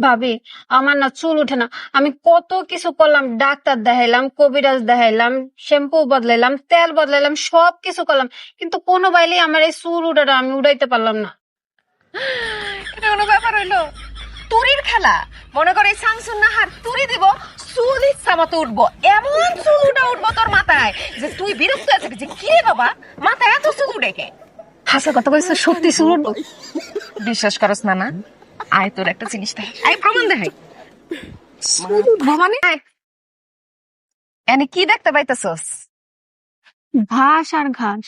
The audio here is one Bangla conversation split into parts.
ভাবি, আমার না চুল উঠে না। আমি কত কিছু করলাম, ডাক্তার দেখাইলাম, কবিরাজ দেখাইলাম, শ্যাম্পু বদলাইলাম, তেল বদলাইলাম, সব কিছু করলাম, কিন্তু কোনো বাইলে আমার এই চুল উঠাটা আমি উঠাইতে পারলাম না। এটা কোনো ব্যাপার হইলো? তুরির খেলা? মনে করে শামসুন নাহার তুরি দিব, চুল ইচ্ছা মতো উঠবো, এমন চুল উঠবো তোর মাথায় যে তুই বিরক্ত আছে যে কি রে বাবা মাথায় এত চুল উঠে কে? হাসা কথা কইছো, সত্যি চুল উঠবো? বিশ্বাস করস না? না আয় তোর একটা জিনিস দেখ, আয় প্রমাণ দেখাই। মানে এনে কি দেখতে পাইতেছস? ঘাস আর ঘাস,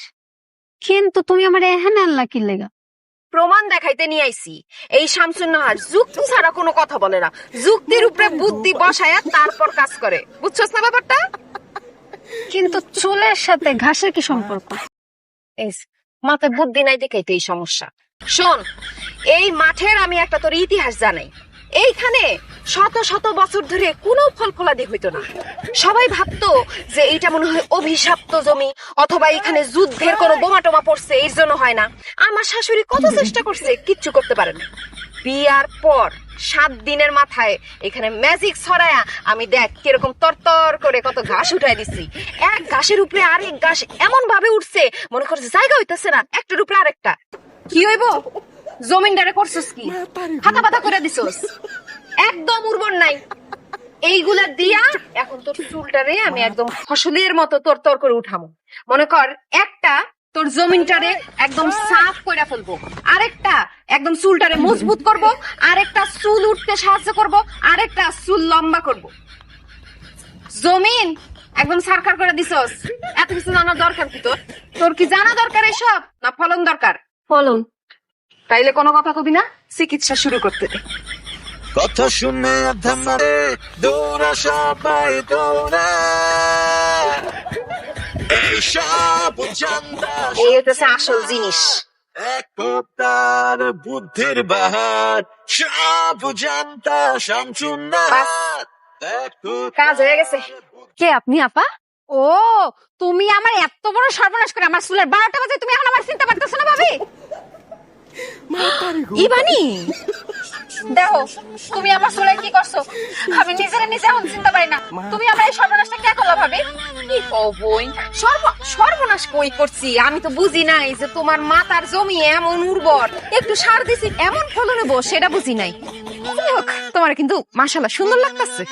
কিন্তু তুমি আমার এখানে আনলা কি লেগা? প্রমাণ দেখাইতে নিয়ে আইছি। এই শামসুন নাহার যুক্তি ছাড়া কোনো কথা বলে না, যুক্তির উপরে বুদ্ধি বসায়া তারপর কাজ করে, বুঝছস না ব্যাপারটা? কিন্তু চুলের সাথে ঘাসের কি সম্পর্ক? এই মাথায় বুদ্ধি নাই দেখেই তো এই সমস্যা। শোন, এই মাঠের আমি একটা তোর ইতিহাস জানাই। এইখানে শত শত বছর ধরে কোনো ফল ফলাদি হইতো না। সবাই ভাবতো যে এইটা মনে হয় অভিশপ্ত জমি, অথবা এখানে যুদ্ধের কোনো বোমা টোমা পড়ছে এর জন্য হয় না। আমার শাশুড়ি কত চেষ্টা করছে, কিচ্ছু করতে পারে না। বিয়ার পর 7 দিনের মাথায় এখানে ম্যাজিক ছড়ায়া আমি দেখ কিরকম তরতর করে কত ঘাস উঠাই দিছি। এক ঘাসের উপরে আরেক ঘাস এমন ভাবে উঠছে মনে করছে জায়গা হইতেছে না, একটার উপরে আরেকটা। কি হইব? জমিনদারে করছস কি? হাতা পাতা করে দিছস, একদম উর্বর নাই। এইগুলা দিয়া এখন তোর চুলটারে আমি একদম ফসলের মতো তরতর করে উঠামো। মনে কর একটা তোর জমিনটারে একদম সাফ কইরা ফেলবো, আরেকটা একদম চুলটারে মজবুত করব, আরেকটা চুল উঠতে সাহায্য করব, আরেকটা চুল লম্বা করব। জমিন একদম সারকার করে দিছস, এত কিছু জানার দরকার কি তোর? তোর কি জানা দরকার এসব, না ফলন দরকার? ফলন। তাইলে কোনো কথা কবি না, চিকিৎসা শুরু করতে দে। কথা শুনে থামারে দৌড়া সবাই দৌড়া এইসব জানতা এই হচ্ছে আসল জিনিস। এক তার বুদ্ধির বাহার সব জানতা শামসুন নাহার। কাজ হয়ে গেছে। কে আপনি আপা? ও, তুমি আমার এত বড় সর্বনাশ করে আমার চুলের 12টা বাজে তুমি এখন আমার চিন্তা পারতেছো না ভাবি? ইবানি দেখো তুমি আমার চুলে কি করছো, আমি নিজের নিজে এখন চিন্তা পারি না। তুমি আমার এই সর্বনাশটা কে করলা ভাবি? কি কই সর্বনাশ কই করছি? আমি তো বুঝি নাই যে তোমার মাথার জমি এমন উর্বর, একটু সার দিছি এমন ফলন হবো সেটা বুঝি নাই। তোমার কিন্তু মাশাআল্লাহ সুন্দর লাগতেছে।